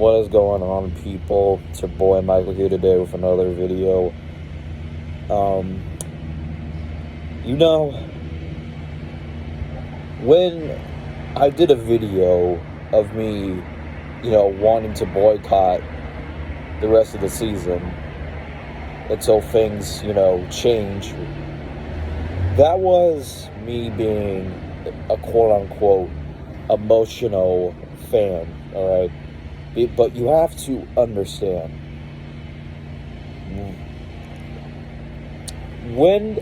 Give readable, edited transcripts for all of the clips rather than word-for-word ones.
What is going on, people? It's your boy Michael here today with another video. Um, you know, when I did a video of me, wanting to boycott the rest of the season until things, change, that was me being a quote-unquote emotional fan, alright? But you have to understand, when,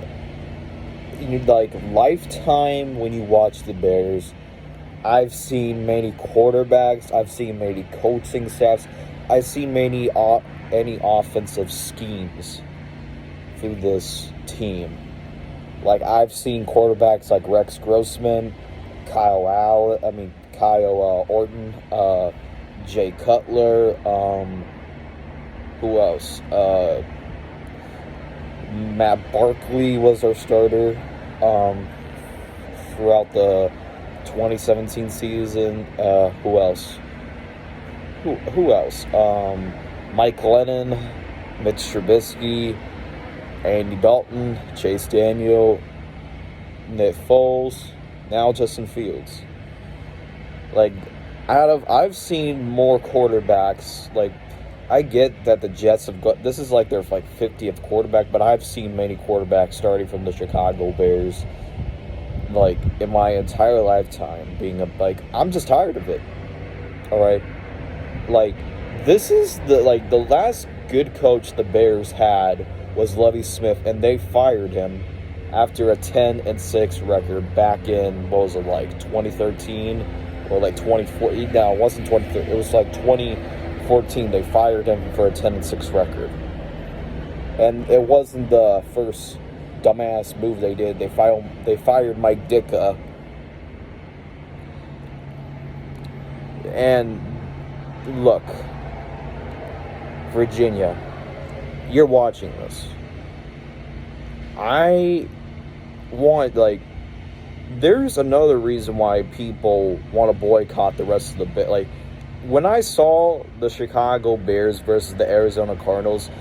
lifetime, when you watch the Bears, I've seen many quarterbacks, I've seen many coaching staffs, I've seen many any offensive schemes through this team. I've seen quarterbacks like Rex Grossman, Kyle Orton, Jay Cutler, who else? Matt Barkley was our starter throughout the 2017 season. Who else? Who else? Mike Lennon, Mitch Trubisky, Andy Dalton, Chase Daniel, Nick Foles, now Justin Fields. I've seen more quarterbacks. I get that the Jets have got, this is their 50th quarterback, but I've seen many quarterbacks starting from the Chicago Bears, in my entire lifetime, I'm just tired of it. Alright? This is the last good coach the Bears had was Lovie Smith, and they fired him after a 10-6 record back in, 2013? Or 2014, no, it wasn't 2013, it was 2014, they fired him for a 10-6 record. And it wasn't the first dumbass move they did. They fired Mike Ditka. And look, Virginia, you're watching this. I want, there's another reason why people want to boycott the rest of the bit. When I saw the Chicago Bears versus the Arizona Cardinals,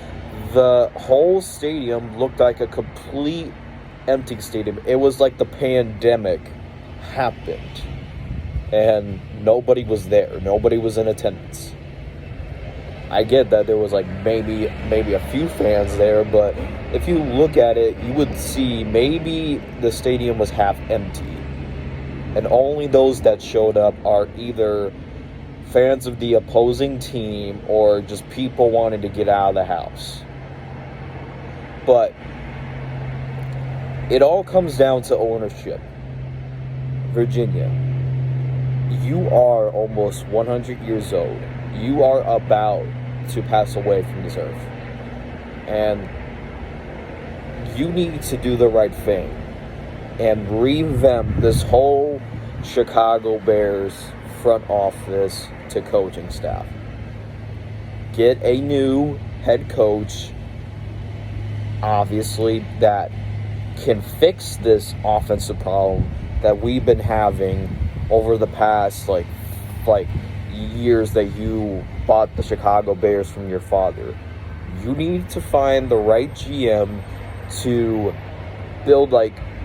the whole stadium looked like a complete empty stadium. It was like the pandemic happened and nobody was there. Nobody was in attendance. I get that there was maybe a few fans there, but if you look at it, you would see maybe the stadium was half empty. And only those that showed up are either fans of the opposing team or just people wanting to get out of the house. But it all comes down to ownership. Virginia, you are almost 100 years old. You are about to pass away from this earth. And you need to do the right thing and revamp this whole Chicago Bears front office to coaching staff. Get a new head coach, obviously, that can fix this offensive problem that we've been having over the past years that you bought the Chicago Bears from your father. You need to find the right GM to build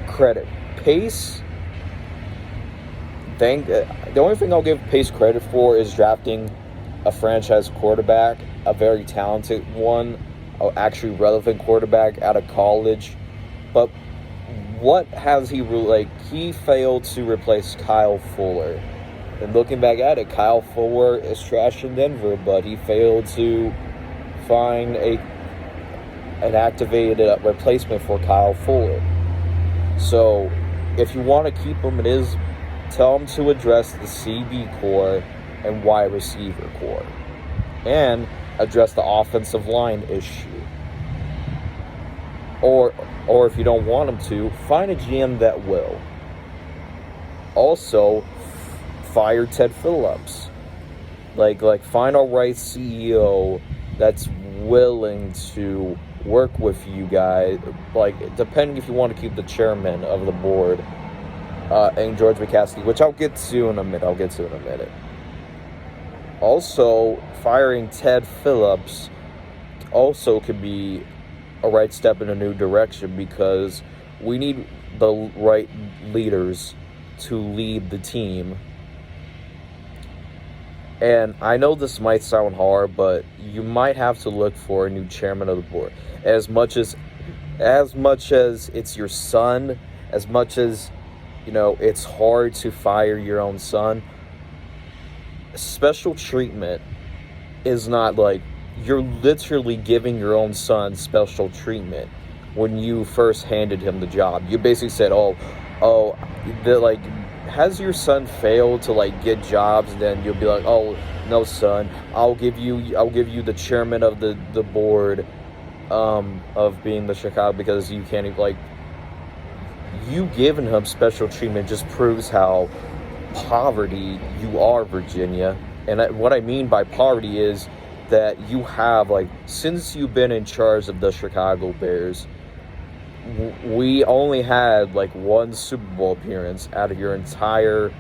credit. Pace, the only thing I'll give Pace credit for is drafting a franchise quarterback, a very talented one, actually relevant quarterback out of college. But what has he he failed to replace Kyle Fuller. And looking back at it, Kyle Fuller is trash in Denver, but he failed to find an activated replacement for Kyle Fuller. So, if you want to keep him, tell him to address the CB core and wide receiver core, and address the offensive line issue. Or if you don't want him to, find a GM that will. Also, fire Ted Phillips. Find a right CEO that's willing to work with you guys. Depending if you want to keep the chairman of the board, and George McCaskey, which I'll get to in a minute. Also, firing Ted Phillips also could be a right step in a new direction, because we need the right leaders to lead the team. And I know this might sound hard, but you might have to look for a new chairman of the board. As much as it's your son, as much as, it's hard to fire your own son, special treatment is not like you're literally giving your own son special treatment. When you first handed him the job, you basically said, has your son failed to get jobs? And then you'll be like, oh no, son, I'll give you the chairman of the board of being the Chicago, because you can't even, you giving him special treatment just proves how poverty you are, Virginia. And what I mean by poverty is that you have, since you've been in charge of the Chicago Bears, we only had one Super Bowl appearance out of your entire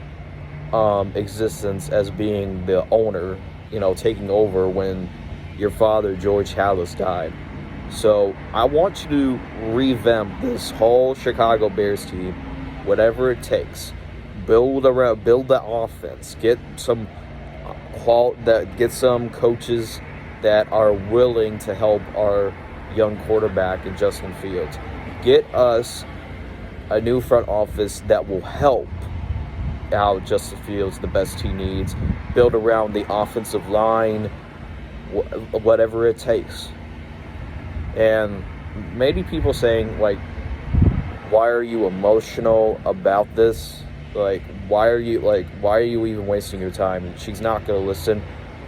existence as being the owner, taking over when your father, George Halas, died. So I want you to revamp this whole Chicago Bears team, whatever it takes. Build the offense. Get some coaches that are willing to help our young quarterback in Justin Fields. Get us a new front office that will help out Justin Fields the best he needs. Build around the offensive line, whatever it takes. And maybe people saying, why are you emotional about this? Why are you even wasting your time? She's not going to listen.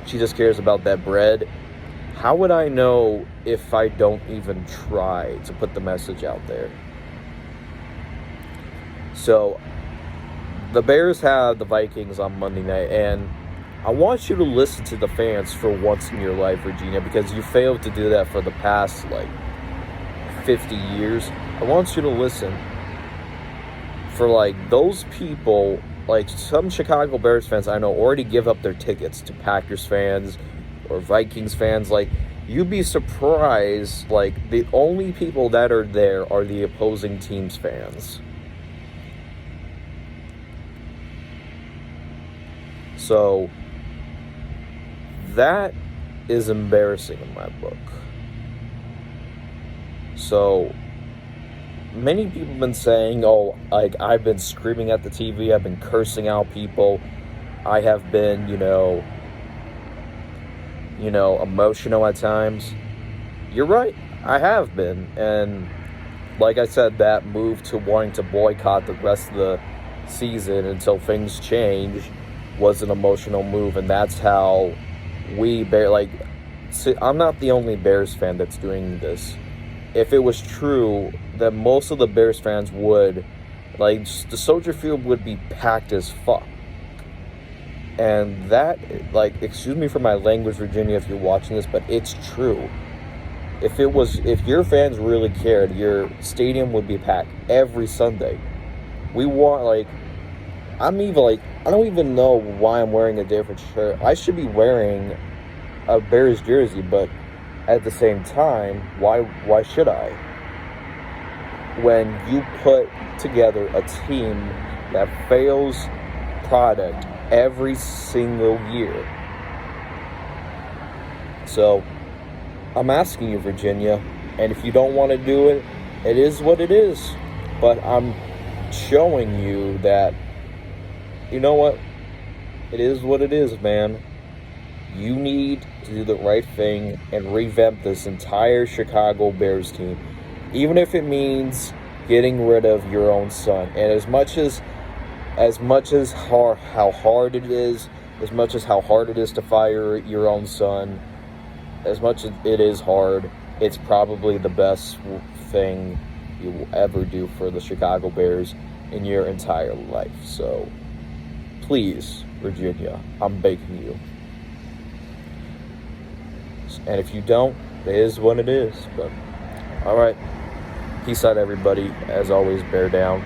She just cares about that bread. How would I know if I don't even try to put the message out there? So, the Bears have the Vikings on Monday night, and I want you to listen to the fans for once in your life, Virginia, because you failed to do that for the past, 50 years. I want you to listen for, those people, some Chicago Bears fans I know already give up their tickets to Packers fans or Vikings fans. You'd be surprised, the only people that are there are the opposing team's fans. So, that is embarrassing in my book. So, many people have been saying, I've been screaming at the TV, I've been cursing out people, I have been, emotional at times. You're right, I have been. And like I said, that move to wanting to boycott the rest of the season until things change was an emotional move, and that's how I'm not the only Bears fan that's doing this. If it was true, then most of the Bears fans would, the Soldier Field would be packed as fuck. And that, excuse me for my language, Virginia, if you're watching this, but it's true. If your fans really cared, your stadium would be packed every Sunday. We want, I don't even know why I'm wearing a different shirt. I should be wearing a Bears jersey, but at the same time, why should I? When you put together a team that fails product every single year. So, I'm asking you, Virginia, and if you don't want to do it, it is what it is. But I'm showing you that, you know what? It is what it is, man. You need to do the right thing and revamp this entire Chicago Bears team, even if it means getting rid of your own son. And as much as how hard it is to fire your own son, as much as it is hard, it's probably the best thing you will ever do for the Chicago Bears in your entire life. So, please, Virginia, I'm begging you. And if you don't, it is what it is. But, alright. Peace out, everybody. As always, bear down.